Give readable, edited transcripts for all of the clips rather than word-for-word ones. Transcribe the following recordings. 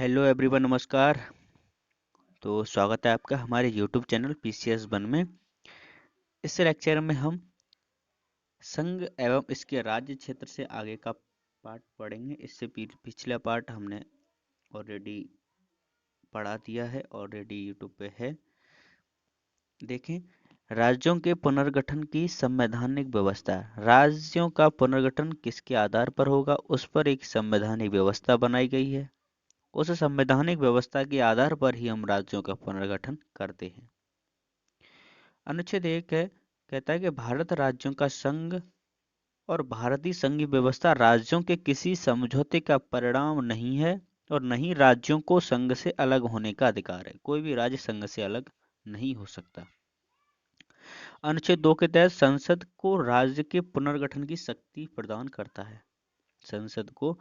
Hello everyone, नमस्कार। तो स्वागत है आपका हमारे यूट्यूब चैनल पीसीएस वन में। इस लेक्चर में हम संघ एवं इसके राज्य क्षेत्र से आगे का पार्ट पढ़ेंगे। इससे पिछला पार्ट हमने ऑलरेडी पढ़ा दिया है, ऑलरेडी यूट्यूब पे है। देखें, राज्यों के पुनर्गठन की संवैधानिक व्यवस्था। राज्यों का पुनर्गठन किसके आधार पर होगा, उस पर एक संवैधानिक व्यवस्था बनाई गई है। उस संवैधानिक व्यवस्था के आधार पर ही हम राज्यों का पुनर्गठन करते हैं। अनुच्छेद 1 है, कहता है कि भारत राज्यों का संघ और भारतीय संघीय व्यवस्था राज्यों के किसी समझौते का परिणाम नहीं है और न ही राज्यों को संघ से अलग होने का अधिकार है। कोई भी राज्य संघ से अलग नहीं हो सकता। अनुच्छेद 2 के तहत संसद को राज्य के पुनर्गठन की शक्ति प्रदान करता है। संसद को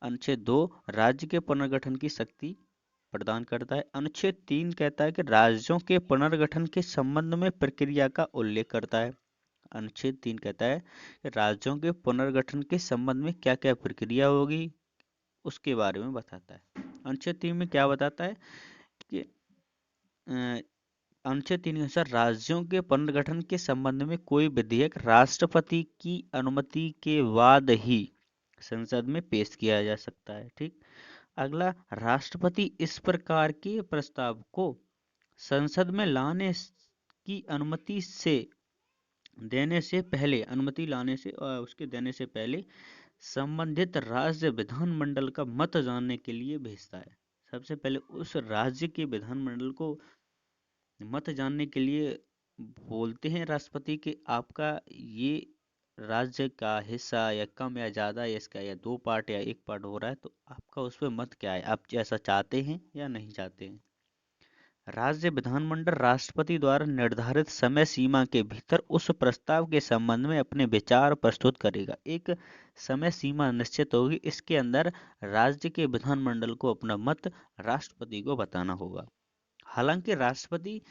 अनुच्छेद 2 राज्य के पुनर्गठन की शक्ति प्रदान करता है। अनुच्छेद 3 कहता है कि राज्यों के पुनर्गठन के संबंध में प्रक्रिया का उल्लेख करता है। अनुच्छेद 3 कहता है कि राज्यों के पुनर्गठन के संबंध में क्या क्या प्रक्रिया होगी, उसके बारे में बताता है। अनुच्छेद 3 में क्या बताता है कि अनुच्छेद 3 के अनुसार राज्यों के पुनर्गठन के संबंध में कोई विधेयक राष्ट्रपति की अनुमति के बाद ही संसद में पेश किया जा सकता है। ठीक। अगला, राष्ट्रपति इस प्रकार के प्रस्ताव को संसद में लाने की अनुमति लाने से और उसके देने से पहले संबंधित राज्य विधानमंडल का मत जानने के लिए भेजता है। सबसे पहले उस राज्य के विधानमंडल को मत जानने के लिए बोलते हैं राष्ट्रपति कि आपका ये राज्य का हिस्सा या कम या ज़्यादा या इसका या 2 पार्ट या 1 पार्ट हो रहा है, तो आपका उस पर मत क्या है, आप ऐसा चाहते हैं या नहीं चाहते हैं। राज्य विधानमंडल राष्ट्रपति द्वारा निर्धारित समय सीमा के भीतर उस प्रस्ताव के संबंध में अपने विचार प्रस्तुत करेगा। एक समय सीमा निश्चित होगी, इसके अंदर राज्य के विधानमंडल को अपना मत राष्ट्रपति को बताना होगा। हालांकि राष्ट्रपति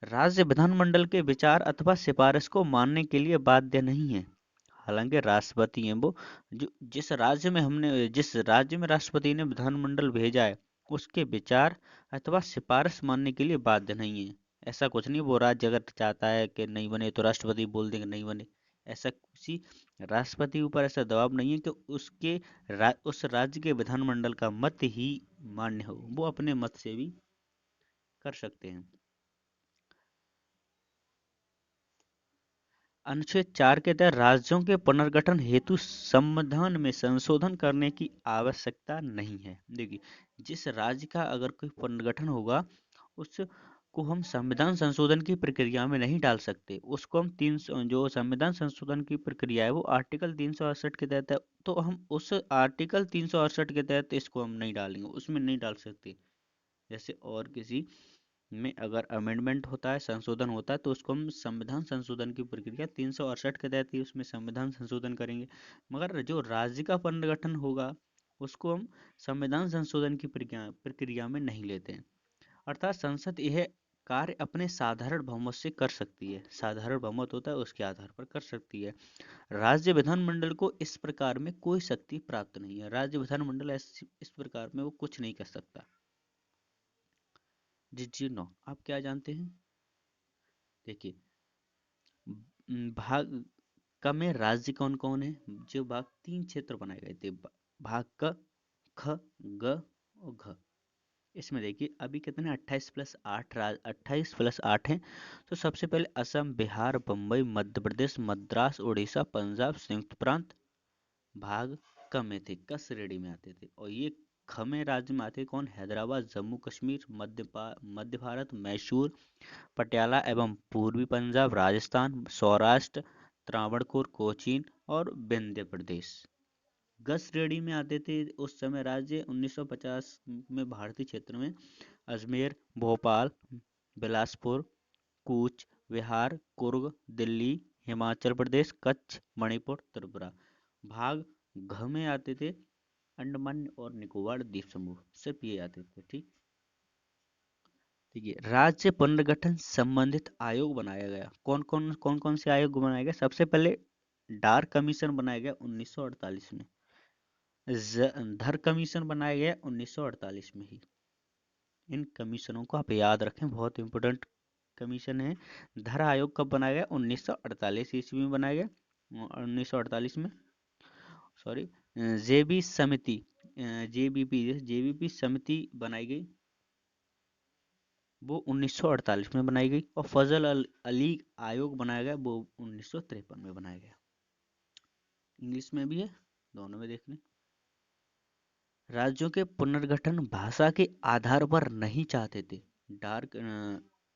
राज्य विधानमंडल के विचार अथवा सिफारिश को मानने के लिए बाध्य नहीं है। हालांकि राष्ट्रपति हैं वो, जो जिस राज्य में राष्ट्रपति ने विधानमंडल भेजा है उसके विचार अथवा सिफारिश मानने के लिए बाध्य नहीं है। ऐसा कुछ नहीं, वो राज्य अगर चाहता है कि नहीं बने तो राष्ट्रपति बोल देंगे नहीं बने। ऐसा किसी राष्ट्रपति ऊपर ऐसा दबाव नहीं है कि उस राज्य के विधानमंडल का मत ही मान्य हो, वो अपने मत से भी कर सकते हैं। अनुच्छेद 4 के तहत राज्यों के पुनर्गठन हेतु संविधान में संशोधन करने की आवश्यकता नहीं है। देखिए, जिस राज्य का अगर कोई पुनर्गठन होगा उसको हम संविधान संशोधन की प्रक्रिया में नहीं डाल सकते। उसको हम जो संविधान संशोधन की प्रक्रिया है वो आर्टिकल 368 के तहत है, तो हम उस आर्टिकल 368 के तहत इसको हम नहीं डालेंगे, उसमें नहीं डाल सकते। जैसे और किसी में अगर अमेंडमेंट होता है, संशोधन होता है, तो उसको हम संविधान संशोधन की प्रक्रिया 368 के तहत ही उसमें संविधान संशोधन करेंगे। मगर जो राज्य का पुनर्गठन होगा उसको हम संविधान संशोधन की प्रक्रिया में नहीं लेते हैं। अर्थात संसद यह कार्य अपने साधारण बहुमत से कर सकती है। साधारण बहुमत होता है उसके आधार पर कर सकती है। राज्य विधानमंडल को इस प्रकार में कोई शक्ति प्राप्त नहीं है। राज्य विधानमंडल इस प्रकार में वो कुछ नहीं कर सकता। जी नो, आप क्या जानते हैं? देखिए, भाग क में राज्य कौन कौन है? जो भाग 3 क्षेत्र बनाए गए थे, भाग क, ख, ग और घ। इसमें देखिए अभी कितने 28 प्लस 8 हैं। तो सबसे पहले असम, बिहार, बम्बई, मध्य प्रदेश, मद्रास, उड़ीसा, पंजाब, संयुक्त प्रांत भाग क में थे, क श्रेणी में आते थे। और ये ख में राज्य में आते कौन? हैदराबाद, जम्मू कश्मीर, मध्य भारत, मैसूर, पटियाला एवं पूर्वी पंजाब, राजस्थान, सौराष्ट्र, त्रावणकोर, कोचीन और विंध्य प्रदेश। ग श्रेणी में आते थे उस समय राज्य 1950 में भारतीय क्षेत्र में अजमेर, भोपाल, बिलासपुर, कूच विहार, कुर्ग, दिल्ली, हिमाचल प्रदेश, कच्छ, मणिपुर, त्रिपुरा। भाग घ में आते थे अंडमान और निकोबार द्वीप समूह, सिर्फ ये आते थे। ठीक। देखिए, राज्य पुनर्गठन संबंधित आयोग बनाया गया। कौन कौन से आयोग बनाए गए? सबसे पहले डार कमीशन बनाया गया 1948 में। धर कमीशन बनाया गया 1948 में ही। इन कमीशनों को आप याद रखें, बहुत इंपॉर्टेंट कमीशन है। धर आयोग कब बनाया गया? 1948 ईस्वी में बनाया गया, 1948 में। सॉरी, जेबी समिति, जेबीपी समिति बनाई गई, वो 1948 में बनाई गई। और फजल अली आयोग बनाया गया, वो 1953 में बनाया गया। इंग्लिश में भी है, दोनों में देख लें। राज्यों के पुनर्गठन भाषा के आधार पर नहीं चाहते थे। डार्क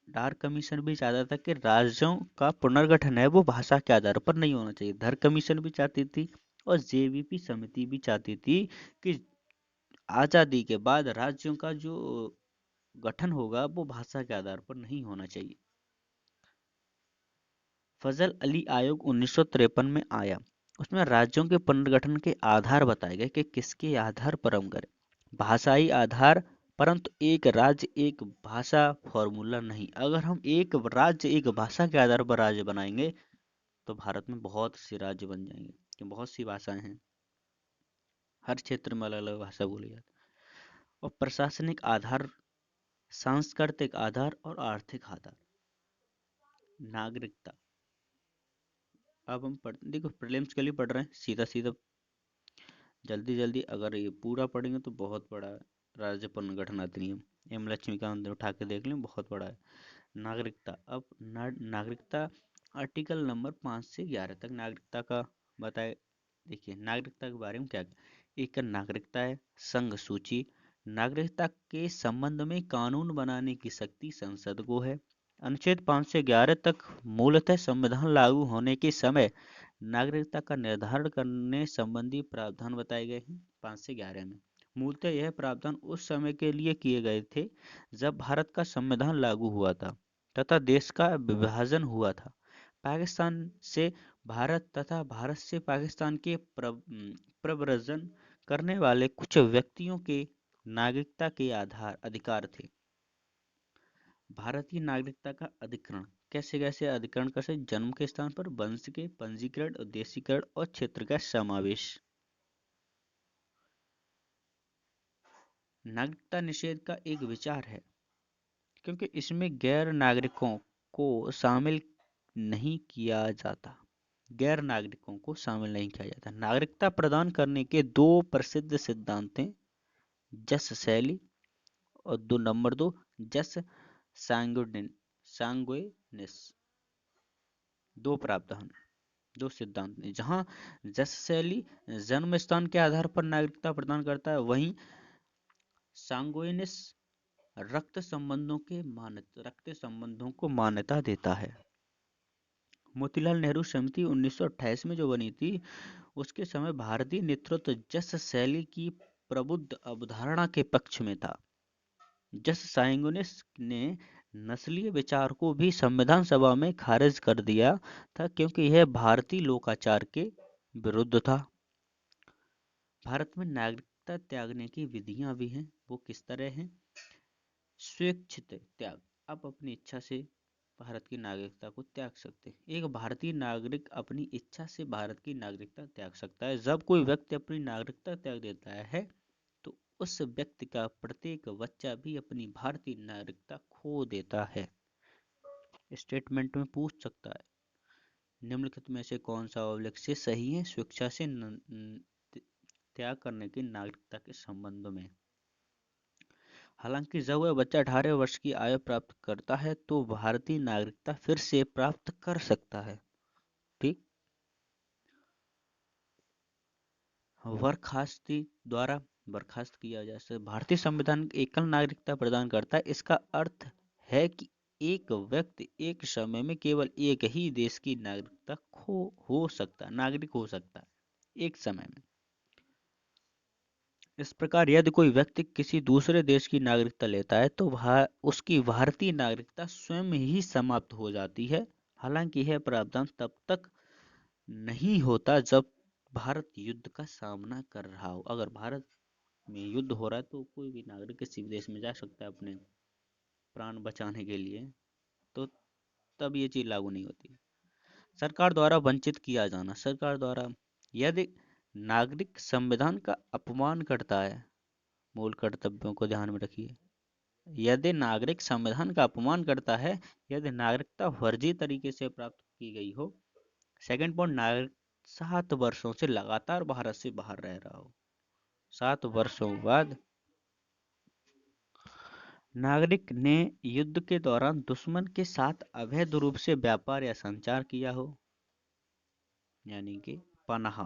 डार्क कमीशन भी चाहता था कि राज्यों का पुनर्गठन है वो भाषा के आधार पर नहीं होना चाहिए। धर कमीशन भी चाहती थी और जेबीपी समिति भी चाहती थी कि आजादी के बाद राज्यों का जो गठन होगा वो भाषा के आधार पर नहीं होना चाहिए। फजल अली आयोग 1953 में आया। उसमें राज्यों के पुनर्गठन के आधार बताए गए कि किसके आधार पर हम करें। भाषाई आधार, परंतु एक राज्य एक भाषा फॉर्मूला नहीं। अगर हम एक राज्य एक भाषा के आधार पर राज्य बनाएंगे तो भारत में बहुत से राज्य बन जाएंगे, कि बहुत सी भाषाएं हैं, हर क्षेत्र में अलग अलग भाषा बोली जाती है। और प्रशासनिक आधार, सांस्कृतिक आधार और आर्थिक आधार। नागरिकता, अब हम देखो प्रीलिम्स के लिए पढ़ रहे हैं, सीधा सीधा जल्दी जल्दी अगर ये पूरा पढ़ेंगे तो बहुत बड़ा है। राज्य पुनर्गठन अधिनियम, एम लक्ष्मीकांत उठा के देख लें, बहुत बड़ा है। नागरिकता, अब नागरिकता आर्टिकल नंबर 5 से 11 तक नागरिकता का बताए। देखिए नागरिकता के बारे में क्या क्या। एक नागरिकता है संघ सूची। नागरिकता के संबंध में कानून बनाने की शक्ति संसद को है। अनुच्छेद 5 से 11 तक मूलतः संविधान लागू होने के समय नागरिकता का निर्धारण करने संबंधी प्रावधान बताए गए हैं 5 से 11 में। मूलतः यह प्रावधान उस समय के लिए किए गए थे जब भारत का संविधान लागू हुआ था तथा देश का विभाजन हुआ था। पाकिस्तान से भारत तथा भारत से पाकिस्तान के प्रव्रजन करने वाले कुछ व्यक्तियों के नागरिकता के अधिकार थे। भारतीय नागरिकता का अधिकरण, कैसे कैसे अधिकरण कर सकते? जन्म के स्थान पर, वंश के पंजीकरण, उद्देशीकरण और क्षेत्र का समावेश। नागरिकता निषेध का एक विचार है, क्योंकि इसमें गैर नागरिकों को शामिल नहीं किया जाता। गैर नागरिकों को शामिल नहीं किया जाता। नागरिकता प्रदान करने के दो प्रसिद्ध सिद्धांत हैं, जस शैली और नंबर 2 जस सांगुइनिस। दो प्रावधान, दो सिद्धांत हैं। जहां जस शैली जन्म स्थान के आधार पर नागरिकता प्रदान करता है, वहीं सांगुइनिस रक्त संबंधों को मान्यता देता है। मोतीलाल नेहरू समिति 1928 में जो बनी थी, उसके समय भारतीय नेतृत्व जस शैली की प्रबुद्ध अवधारणा के पक्ष में था। जस सांगुइनिस ने नस्लीय विचार को भी संविधान सभा में खारिज कर दिया था, क्योंकि यह भारतीय लोकाचार के विरुद्ध था। भारत में नागरिकता त्यागने की विधियां भी हैं। वो किस तरह हैं? स्वेच्छित त्याग, आप अपनी इच्छा से भारत की नागरिकता को त्याग सकते हैं। एक भारतीय नागरिक अपनी इच्छा से भारत की नागरिकता त्याग सकता है। जब कोई व्यक्ति अपनी नागरिकता त्याग देता है तो उस व्यक्ति का प्रत्येक बच्चा भी अपनी भारतीय नागरिकता खो देता है। स्टेटमेंट में पूछ सकता है, निम्नलिखित में से कौन सा अभिलक्षित सही है स्वेच्छा से त्याग करने की नागरिकता के संबंध में। हालांकि जब वह बच्चा 18 वर्ष की आयु प्राप्त करता है तो भारतीय नागरिकता फिर से प्राप्त कर सकता है। ठीक। बर्खास्ती द्वारा बर्खास्त किया जा सकता है। भारतीय संविधान एकल नागरिकता प्रदान करता है। इसका अर्थ है कि एक व्यक्ति एक समय में केवल एक ही देश की नागरिकता हो सकता है, नागरिक हो सकता है एक समय में। इस प्रकार यदि कोई व्यक्ति किसी दूसरे देश की नागरिकता लेता है तो उसकी भारतीय नागरिकता स्वयं ही समाप्त हो जाती है। हालांकि यह प्रावधान तब तक नहीं होता जब भारत युद्ध का सामना कर रहा हो। अगर भारत में युद्ध हो रहा है तो कोई भी नागरिक किसी भी देश में जा सकता है अपने प्राण बचाने के लिए, तो तब ये चीज लागू नहीं होती। सरकार द्वारा वंचित किया जाना, सरकार द्वारा यदि नागरिक संविधान का अपमान करता है। मूल कर्तव्यों को ध्यान में रखिए। यदि नागरिक संविधान का अपमान करता है, यदि नागरिकता फर्जी तरीके से प्राप्त की गई हो। सेकंड पॉइंट, नागरिक 7 वर्षों से लगातार भारत से बाहर रह रहा हो। 7 वर्षों बाद नागरिक ने युद्ध के दौरान दुश्मन के साथ अवैध रूप से व्यापार या संचार किया हो, यानी कि पनाह।